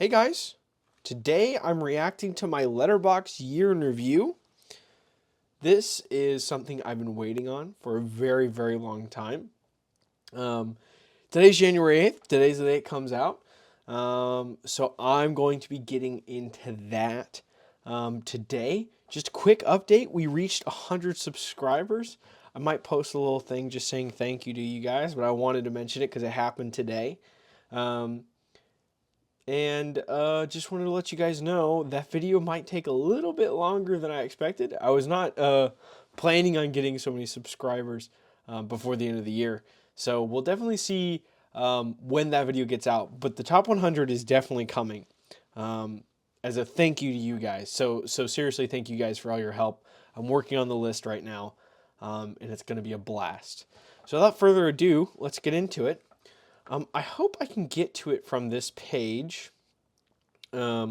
Hey guys, today I'm reacting to my Letterboxd year in review. This is something I've been waiting on for a very, very long time. Um, Today's January 8th. Today's the day it comes out. So I'm going to be getting into that today. Just a quick update. We reached 100 subscribers. I might post a little thing just saying thank you to you guys, but I wanted to mention it because it happened today. Um, and just wanted to let you guys know that video might take a little bit longer than I expected. I was not planning on getting so many subscribers before the end of the year. So we'll definitely see when that video gets out. But the top 100 is definitely coming as a thank you to you guys. So seriously, thank you guys for all your help. I'm working on the list right now, and it's going to be a blast. So without further ado, let's get into it. I hope I can get to it from this page. Yeah,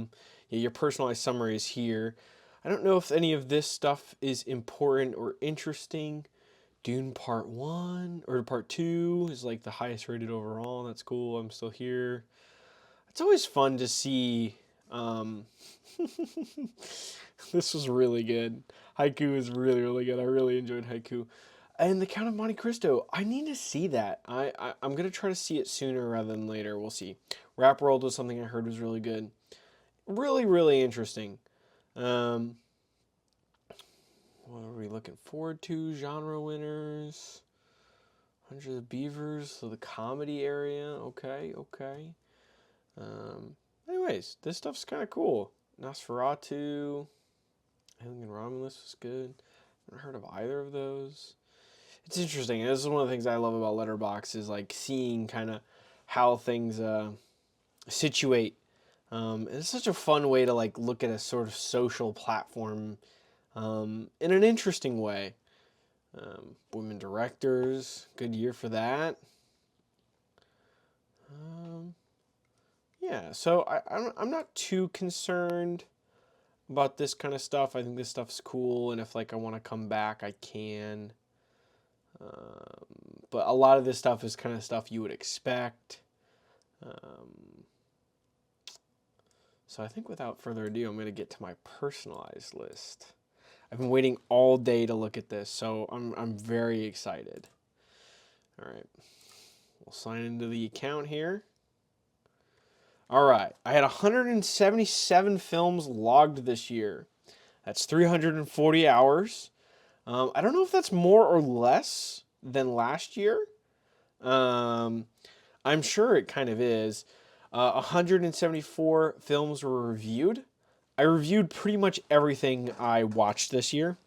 your personalized summary is here. I don't know if any of this stuff is important or interesting. Dune Part 1 or Part 2 is like the highest rated overall. That's cool. I'm still here. It's always fun to see. This was really good. Haiku is really, really good. I really enjoyed Haiku. And The Count of Monte Cristo, I need to see that. I'm going to try to see it sooner rather than later. We'll see. Rap World was something I heard was really good. Really, really interesting. Um, what are we looking forward to? Genre winners. Hundreds of Beavers. So the comedy area. Okay, okay. Anyways, this stuff's kind of cool. Nosferatu. Alien Romulus was good. I haven't heard of either of those. It's interesting. This is one of the things I love about Letterboxd is like seeing kind of how things situate. It's such a fun way to like look at a sort of social platform in an interesting way. Women directors, good year for that. Yeah, so I'm not too concerned about this kind of stuff. I think this stuff's cool, and if like I want to come back, I can. But a lot of this stuff is kind of stuff you would expect. So I think without further ado, I'm going to get to my personalized list. I've been waiting all day to look at this, so I'm very excited. All right, we'll sign into the account here. All right, I had 177 films logged this year. That's 340 hours. I don't know if that's more or less than last year. I'm sure it kind of is. 174 films were reviewed. I reviewed pretty much everything I watched this year.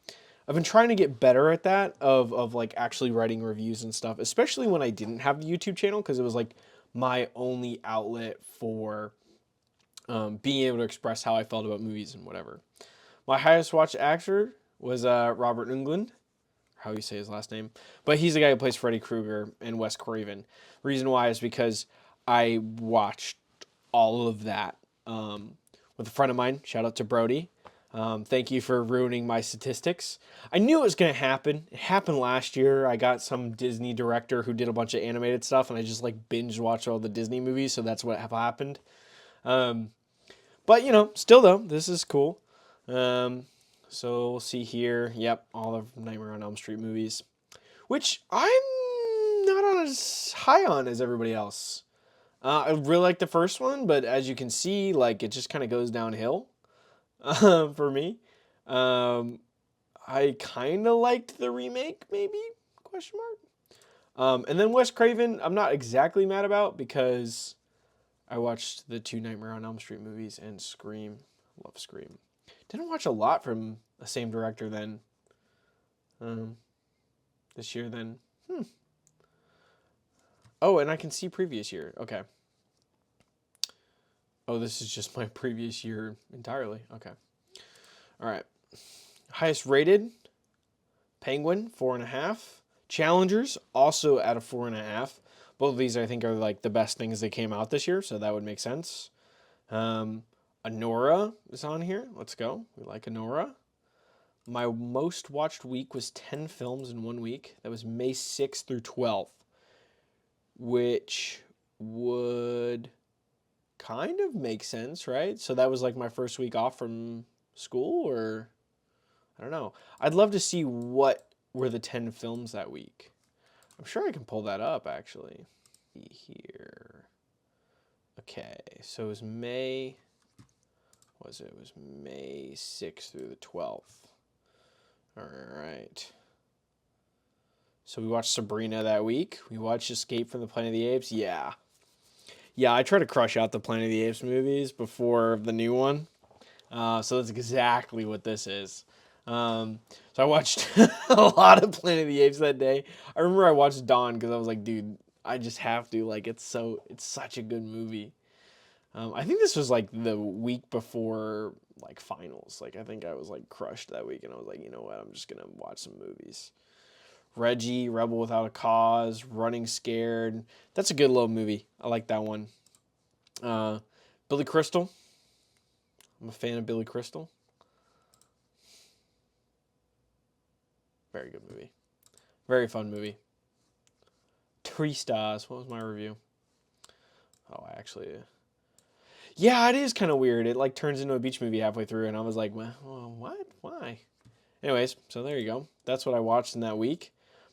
I've been trying to get better at that of like actually writing reviews and stuff, especially when I didn't have the YouTube channel because it was like my only outlet for being able to express how I felt about movies and whatever. My highest watched actor was Robert Englund, how you say his last name, but he's the guy who plays Freddy Krueger and Wes Craven. Reason why is because I watched all of that with a friend of mine. Shout out to Brody. Thank you for ruining my statistics. I knew it was going to happen. It happened last year. I got some Disney director who did a bunch of animated stuff, and I just like binge watched all the Disney movies, so that's what happened. But you know, still though, this is cool. So we'll see here. Yep, all of Nightmare on Elm Street movies, which I'm not on as high on as everybody else. I really like the first one, but as you can see, like it just kind of goes downhill for me. I kind of liked the remake, maybe question mark. And then Wes Craven, I'm not exactly mad about because I watched the two Nightmare on Elm Street movies and Scream. Love Scream. Didn't watch a lot from the same director then. This year then. Oh, and I can see previous year. Okay. Oh, this is just my previous year entirely. Okay. All right. Highest rated, Penguin, 4.5. Challengers, also at a 4.5. Both of these, I think, are like the best things that came out this year, so that would make sense. Anora is on here. Let's go. We like Anora. My most watched week was 10 films in 1 week. That was May 6th through 12th, which would kind of makes sense, right? So that was like my first week off from school, or I don't know. I'd love to see what were the 10 films that week. I'm sure I can pull that up, actually. Here. Okay, so it was May, was it? It was May 6th through the 12th. All right. So we watched Sabrina that week. We watched Escape from the Planet of the Apes. Yeah. Yeah, I try to crush out the Planet of the Apes movies before the new one. So that's exactly what this is. So I watched a lot of Planet of the Apes that day. I remember I watched Dawn because I was like, dude, I just have to. Like, it's such a good movie. I think this was like the week before like finals. Like, I think I was like crushed that week, and I was like, you know what? I'm just gonna watch some movies. Reggie, Rebel Without a Cause, Running Scared. That's a good little movie. I like that one. Billy Crystal. I'm a fan of Billy Crystal. Very good movie. Very fun movie. 3 stars. What was my review? Oh, I actually... Yeah, it is kind of weird. It like turns into a beach movie halfway through, and I was like, well, what? Why? Anyways, so there you go. That's what I watched in that week.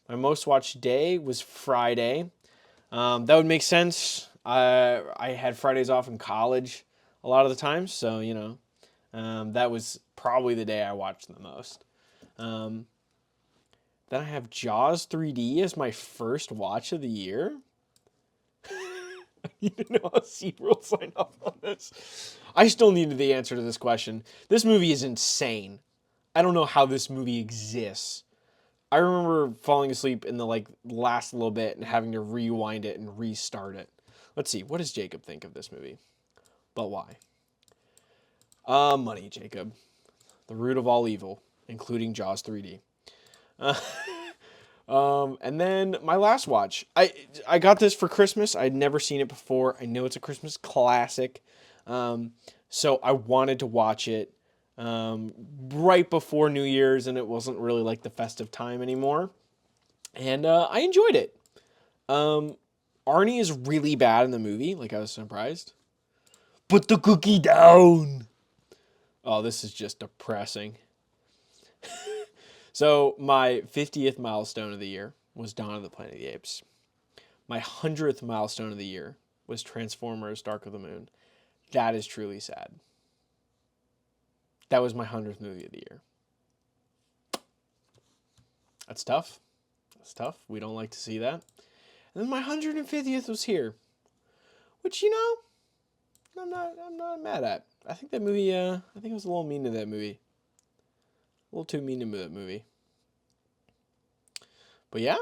My most watched day was Friday. That would make sense. I had Fridays off in college a lot of the time, so, you know, that was probably the day I watched the most. Then I have Jaws 3D as my first watch of the year. You didn't know how SeaWorld signed off on this. I still needed the answer to this question. This movie is insane. I don't know how this movie exists. I remember falling asleep in the like last little bit and having to rewind it and restart it. Let's see. What does Jacob think of this movie? But why? Money, Jacob. The root of all evil, including Jaws 3D. And then my last watch. I got this for Christmas. I'd never seen it before. I know it's a Christmas classic. So I wanted to watch it right before New Year's, and it wasn't really like the festive time anymore. And I enjoyed it. Arnie is really bad in the movie. Like, I was surprised. Put the cookie down. Oh, this is just depressing. So my 50th milestone of the year was Dawn of the Planet of the Apes. My 100th milestone of the year was Transformers: Dark of the Moon. That is truly sad. That was my 100th movie of the year. That's tough. That's tough. We don't like to see that. And then my 150th was here, which, you know, I'm not mad at. I think that movie, I think it was a little mean to that movie. A little too mean to that movie. But yeah.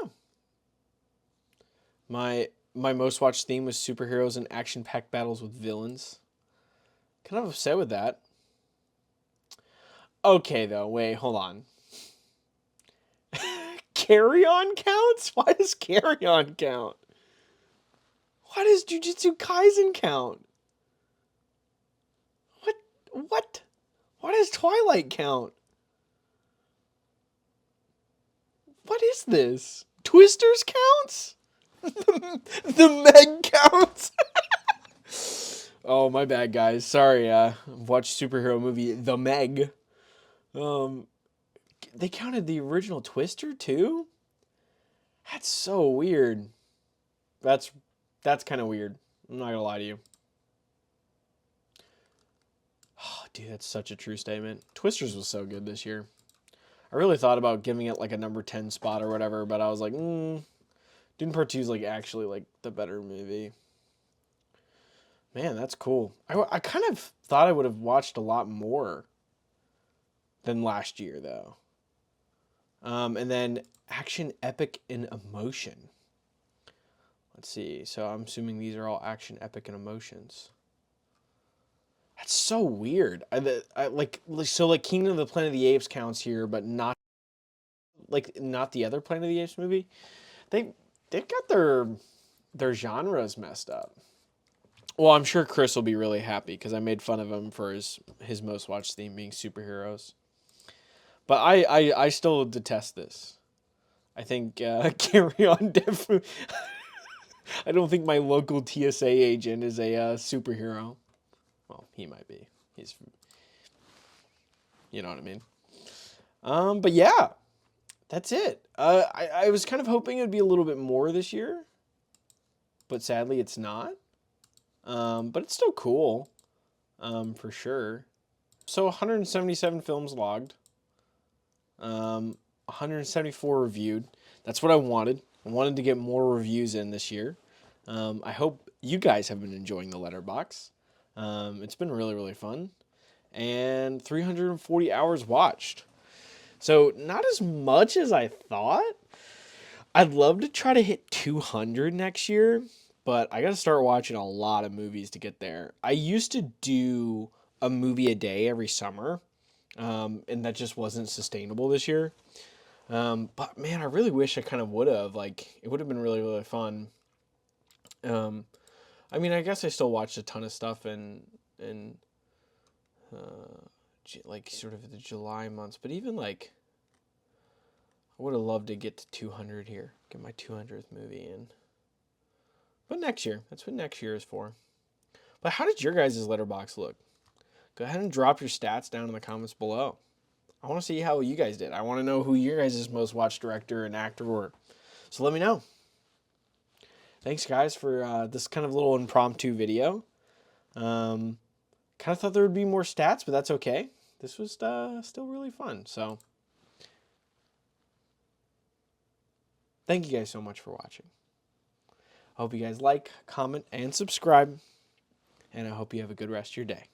My most watched theme was superheroes and action-packed battles with villains. Kind of upset with that. Okay, though. Wait, hold on. Carry On counts? Why does Carry On count? Why does Jujutsu Kaisen count? What? Why does Twilight count? What is this? Twisters counts? The Meg counts? Oh, my bad, guys. Sorry, watched superhero movie The Meg. They counted the original Twister, too? That's so weird. That's kind of weird. I'm not gonna lie to you. Oh, dude, that's such a true statement. Twisters was so good this year. I really thought about giving it like a number 10 spot or whatever, but I was like, Dune Part 2 is like actually like the better movie. Man, that's cool. I kind of thought I would have watched a lot more than last year, though. And then action, epic, and emotion. Let's see. So I'm assuming these are all action, epic, and emotions. That's so weird. Like Kingdom of the Planet of the Apes counts here, but not the other Planet of the Apes movie. They've got their genres messed up. Well, I'm sure Chris will be really happy because I made fun of him for his most watched theme being superheroes. But I still detest this. I think Carry On definitely. I don't think my local TSA agent is a superhero. Well, he might be. He's, you know what I mean? But yeah, that's it. I was kind of hoping it would be a little bit more this year, but sadly it's not. But it's still cool, for sure. So 177 films logged, 174 reviewed. That's what I wanted. I wanted to get more reviews in this year. I hope you guys have been enjoying the Letterboxd. It's been really, really fun. And 340 hours watched. So not as much as I thought. I'd love to try to hit 200 next year, but I got to start watching a lot of movies to get there. I used to do a movie a day every summer, and that just wasn't sustainable this year. But man, I really wish I kind of would have. Like, it would have been really, really fun. Um, I mean, I guess I still watched a ton of stuff in like sort of the July months, but even like I would have loved to get to 200 here, get my 200th movie in. But next year, that's what next year is for. But how did your guys' Letterboxd look? Go ahead and drop your stats down in the comments below. I want to see how you guys did. I want to know who your guys' most watched director and actor were. So let me know. Thanks, guys, for this kind of little impromptu video. Kind of thought there would be more stats, but that's okay. This was still really fun. So thank you guys so much for watching. I hope you guys like, comment, and subscribe. And I hope you have a good rest of your day.